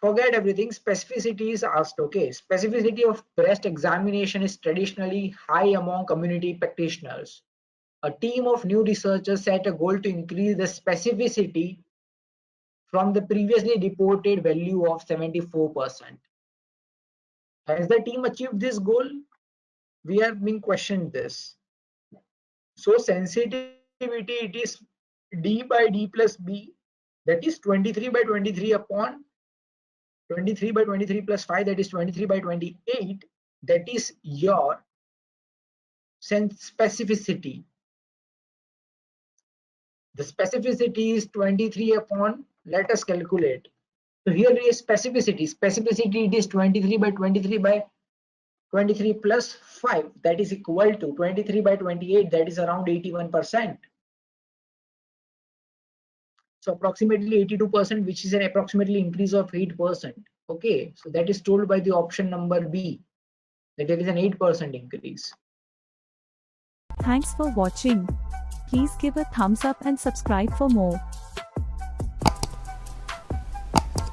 forget everything. Specificity is asked. Okay, specificity of breast examination is traditionally high among community practitioners. A team of new researchers set a goal to increase the specificity from the previously reported value of 74%. Has the team achieved this goal? We are being questioned this. So sensitivity, it is D by D plus B, that is 23 by 23 upon 23 by 23 plus 5, that is 23 by 28. That is your specificity. The specificity is 23 upon, let us calculate. So here is specificity. Specificity, it is 23 by 23 by 23 plus 5, that is equal to 23 by 28, that is around 81%. So approximately 82%, which is an approximately increase of 8%. Okay, so that is told by the option number B, that there is an 8% increase. Thanks for watching. Please give a thumbs up and subscribe for more.